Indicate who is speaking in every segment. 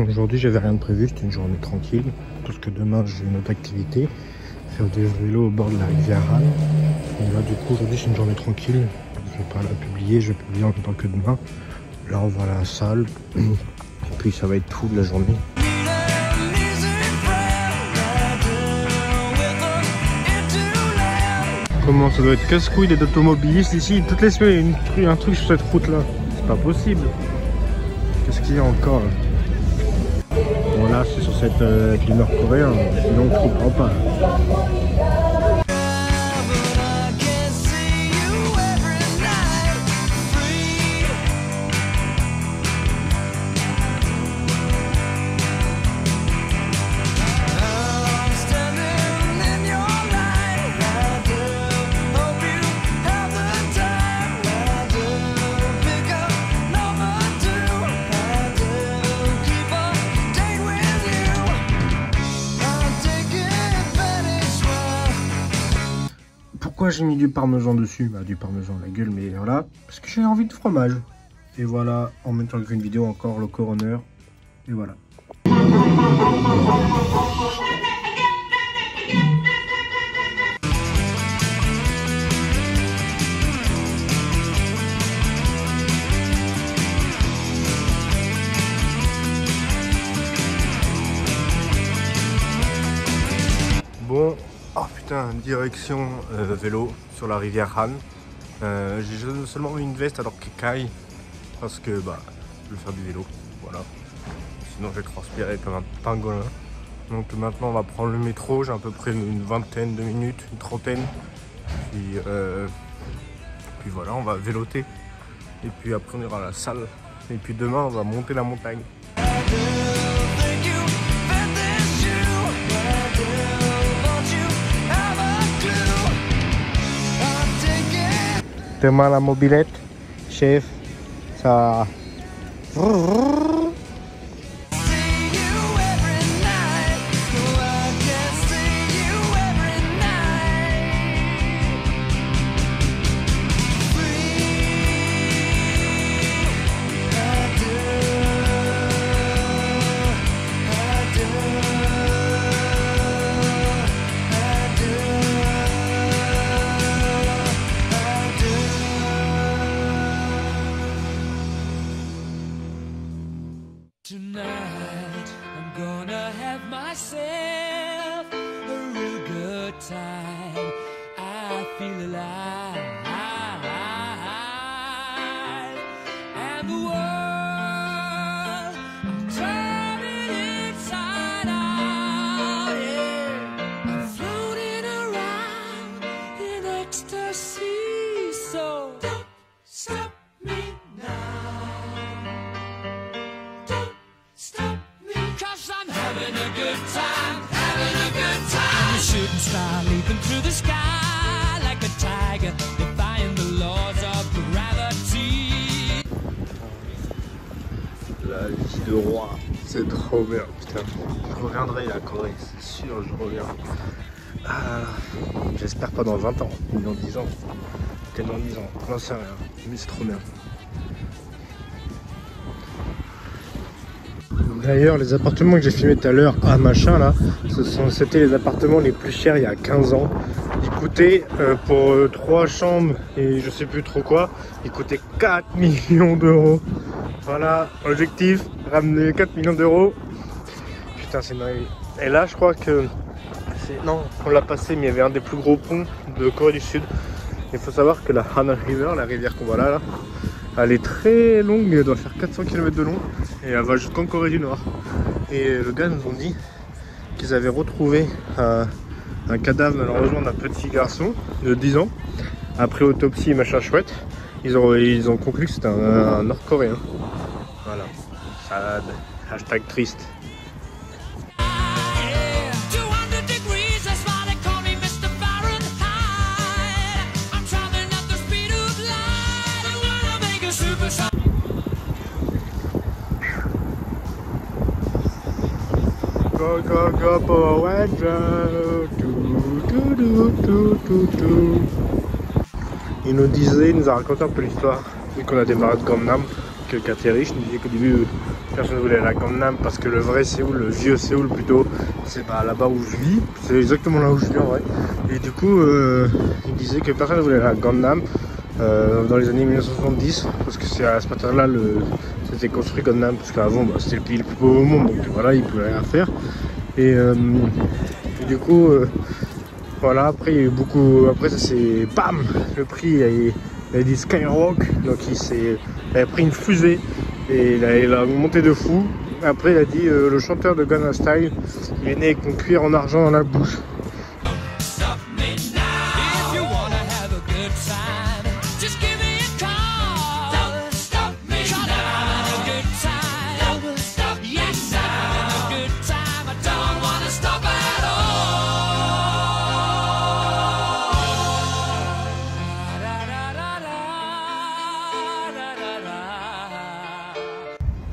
Speaker 1: Aujourd'hui j'avais rien de prévu, c'était une journée tranquille, parce que demain j'ai une autre activité, faire du vélo au bord de la rivière Han. Et là du coup aujourd'hui c'est une journée tranquille, je vais pas la publier, je vais publier en même temps que demain. Là on va à la salle, et puis ça va être tout de la journée. Comment ça doit être casse-couille des automobilistes ici, toutes les semaines il y a un truc sur cette route là, c'est pas possible. Qu'est-ce qu'il y a encore là? Bon là c'est sur cette du nord-coréen, sinon je comprends pas. Pourquoi j'ai mis du parmesan dessus? Bah du parmesan la gueule, mais voilà, parce que j'ai envie de fromage. Et voilà, en même temps que une vidéo encore le coroner. Et voilà. Bon, oh putain, direction vélo sur la rivière Han. J'ai seulement mis une veste alors qu'il caille parce que bah je vais faire du vélo, voilà. Sinon je vais transpirer comme un pingolin. Donc maintenant on va prendre le métro, j'ai à peu près une vingtaine de minutes, une trentaine. Puis voilà, on va véloter. Et puis après on ira à la salle. Et puis demain on va monter la montagne. Demain la mobilette, chef, ça...
Speaker 2: Tonight, I'm gonna have myself a real good time. I feel alive, and the world, I'm turning inside out, yeah. I'm floating around in ecstasy, so don't stop me now. Having a good time, having a good time. A shooting star leaping through the sky like a tiger, defying the laws of gravity.
Speaker 1: La vie de roi, c'est trop bien, putain. Je reviendrai à la Corée, c'est sûr, je reviens. Ah, j'espère pas dans 20 ans, ni dans 10 ans. Peut-être dans 10 ans, j'en sais rien, mais c'est trop bien. D'ailleurs, les appartements que j'ai filmés tout à l'heure, ah machin là, c'était les appartements les plus chers il y a 15 ans. Ils coûtaient pour 3 chambres et je sais plus trop quoi, ils coûtaient 4 millions d'euros. Voilà, objectif, ramener 4 millions d'euros. Putain, c'est dingue. Et là, je crois que non, on l'a passé, mais il y avait un des plus gros ponts de Corée du Sud. Il faut savoir que la Han River, la rivière qu'on voit là, elle est très longue, elle doit faire 400 km de long et elle va jusqu'en Corée du Nord. Et le gars nous ont dit qu'ils avaient retrouvé un cadavre malheureusement d'un petit garçon de 10 ans. Après autopsie machin chouette, ils ont conclu que c'était un nord-coréen. Voilà, sad, hashtag triste. Go go go Power Ranger. Il nous disait, il nous a raconté un peu l'histoire, vu qu'on a démarré de Gangnam, que le quartier riche. Il disait qu'au début personne ne voulait aller à Gangnam parce que le vrai Séoul, le vieux Séoul plutôt, c'est là-bas où je vis. C'est exactement là où je vis en vrai. Et du coup, il disait que personne ne voulait aller à Gangnam dans les années 1970 parce que c'est à ce matin-là c'était construit Gangnam, parce qu'avant c'était le pays le plus pauvre au monde, donc voilà, il ne pouvait rien faire. Et du coup, voilà, après il y a eu beaucoup, après ça c'est bam, le prix il a dit Skyrock, donc il a pris une fusée et il a monté de fou. Après il a dit le chanteur de Gangnam Style, il est né avec une cuillère en argent dans la bouche.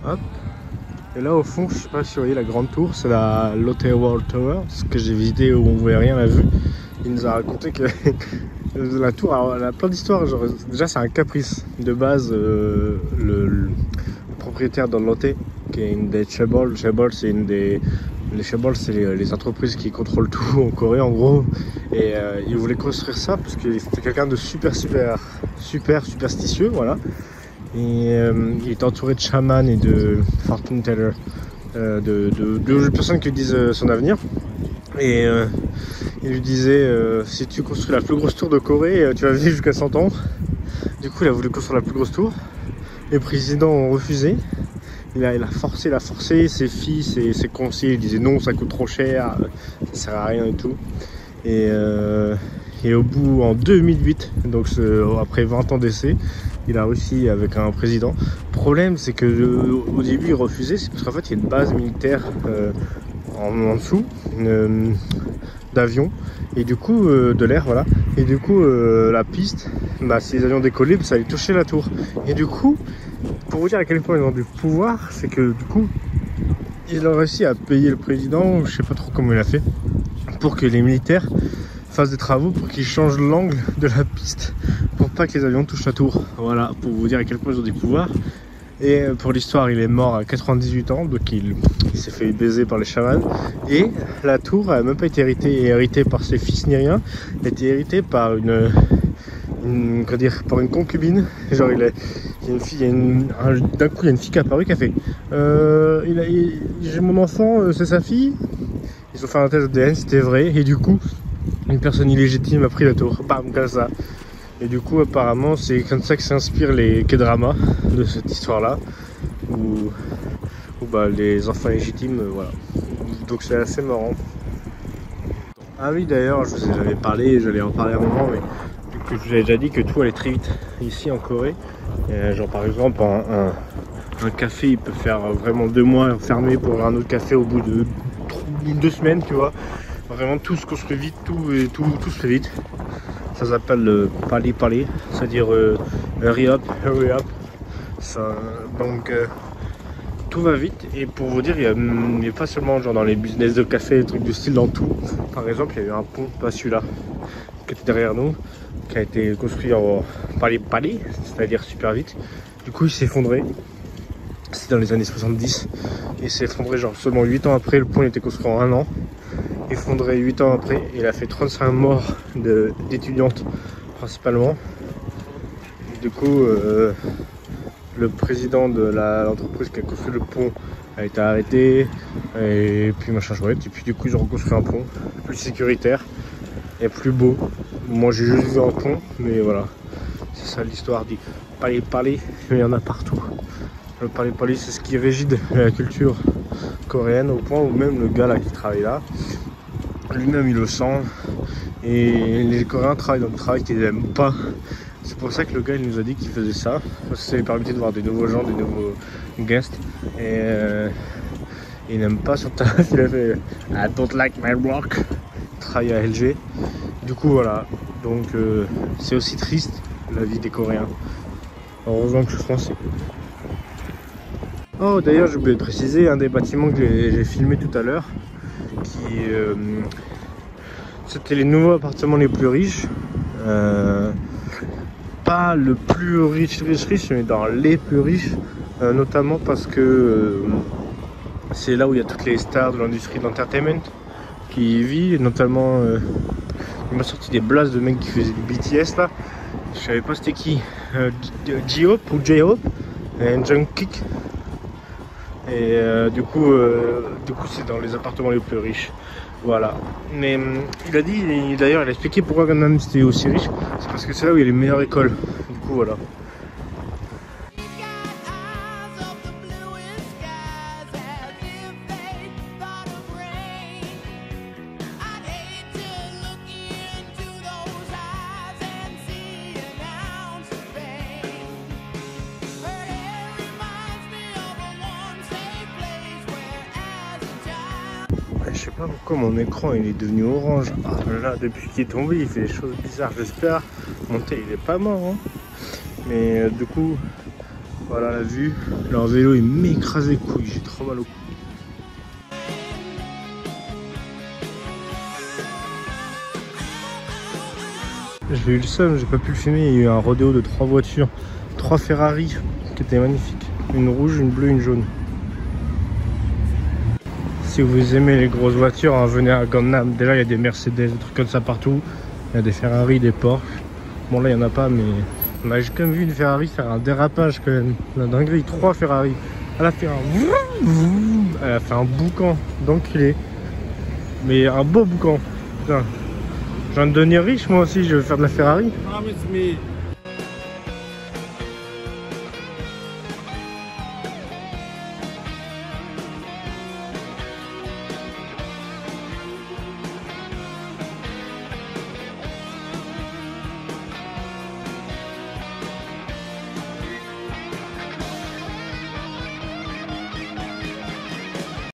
Speaker 1: Hop. Et là au fond, je sais pas si vous voyez la grande tour, c'est la Lotte World Tower, ce que j'ai visité où on voyait rien à la vue. Il nous a raconté que la tour, alors, elle a plein d'histoires. Déjà c'est un caprice. De base, le propriétaire de Lotte, qui est une des Chaebol, c'est une des... Les Chaebol, c'est les entreprises qui contrôlent tout en Corée en gros. Et il voulait construire ça parce que c'était quelqu'un de super superstitieux, voilà. Et il est entouré de chamans et de fortune teller, de personnes qui disent son avenir. Et il lui disait si tu construis la plus grosse tour de Corée, tu vas vivre jusqu'à 100 ans. Du coup il a voulu construire la plus grosse tour. Les présidents ont refusé. Il a forcé ses fils et ses conseillers. Il disait non, ça coûte trop cher, ça sert à rien et tout. Et au bout, en 2008, donc après 20 ans d'essai, il a réussi avec un président. Le problème, c'est que au début, il refusait, c'est parce qu'en fait, il y a une base militaire en dessous d'avions, et du coup, de l'air, voilà. Et du coup, la piste, si les avions décollaient, ça allait toucher la tour. Et du coup, pour vous dire à quel point ils ont du pouvoir, c'est que du coup, il a réussi à payer le président, je sais pas trop comment il a fait, pour que les militaires fassent des travaux pour qu'ils changent l'angle de la piste pour pas que les avions touchent la tour. Voilà, pour vous dire à quel point ils ont des pouvoirs. Et pour l'histoire, il est mort à 98 ans, donc il s'est fait baiser par les chamans. Et la tour n'a même pas été héritée par ses fils ni rien, elle a été héritée par par une concubine. Genre il y a une fille, d'un coup il y a une fille qui est apparue qui a fait j'ai mon enfant, c'est sa fille. Ils ont fait un test ADN, c'était vrai, et du coup une personne illégitime a pris la tour, bam, comme ça. Et du coup apparemment c'est comme ça que s'inspirent les K-dramas de cette histoire là, où les enfants légitimes, voilà. Donc c'est assez marrant. Ah oui, d'ailleurs je vous en avais parlé, j'allais en parler à un moment, mais je vous avais déjà dit que tout allait très vite ici en Corée. Genre par exemple un café il peut faire vraiment 2 mois fermé pour un autre café au bout de 2 semaines, tu vois. Vraiment tout se construit vite, tout se fait vite. Ça s'appelle le pali, c'est-à-dire hurry up. Donc tout va vite, et pour vous dire, il n'y a pas seulement genre dans les business de café, des trucs du style, dans tout. Par exemple, il y a eu un pont, pas celui-là, qui était derrière nous, qui a été construit en pali, c'est-à-dire super vite. Du coup il s'est effondré, c'était dans les années 70, il s'est effondré genre seulement 8 ans après. Le pont était construit en 1 an, effondré 8 ans après. Il a fait 35 morts d'étudiantes principalement. Du coup le président de l'entreprise qui a construit le pont a été arrêté, et puis machin chouette, et puis du coup ils ont reconstruit un pont plus sécuritaire et plus beau. Moi j'ai juste vu un pont, mais voilà, c'est ça l'histoire du pali, mais il y en a partout. Le pali, c'est ce qui régit la culture coréenne, au point où même le gars là qui travaille là, lui-même il le sent, et les Coréens travaillent dans le travail qu'ils n'aiment pas. C'est pour ça que le gars il nous a dit qu'il faisait ça, parce que ça lui permettait de voir des nouveaux gens, des nouveaux guests, et il n'aime pas son taf. Il a fait I don't like my work, il travaille à LG. Du coup voilà, donc c'est aussi triste la vie des Coréens. Heureusement que je suis français. Oh d'ailleurs j'ai oublié de préciser, un des bâtiments que j'ai filmé tout à l'heure, c'était les nouveaux appartements les plus riches. Pas le plus riche, mais dans les plus riches notamment parce que c'est là où il y a toutes les stars de l'industrie d'entertainment qui vivent, notamment il m'a sorti des blasts de mecs qui faisaient du BTS là, je savais pas c'était qui, J-Hope ou J-Hope et Jungkook, et du coup c'est dans les appartements les plus riches, voilà. Mais il a dit, d'ailleurs il a expliqué pourquoi Gangnam c'était aussi riche, c'est parce que c'est là où il y a les meilleures écoles, du coup voilà. Je sais pas pourquoi mon écran il est devenu orange. Ah là, depuis qu'il est tombé il fait des choses bizarres. J'espère monter il est pas mort hein. Mais du coup voilà la vue. Leur vélo il m'écrase les couilles, j'ai trop mal au cou. J'ai eu le seum, j'ai pas pu le filmer. Il y a eu un rodéo de 3 voitures, 3 Ferrari qui étaient magnifiques, une rouge, une bleue, une jaune. Si vous aimez les grosses voitures, hein, venez à Gangnam. Déjà, il y a des Mercedes, des trucs comme ça partout. Il y a des Ferrari, des Porsche. Bon, là, il n'y en a pas, mais j'ai quand même vu une Ferrari faire un dérapage quand même. La dinguerie, 3 Ferrari. Elle a fait un boucan d'enculé. Mais un beau boucan. Putain. Je viens de devenir riche, moi aussi, je vais faire de la Ferrari.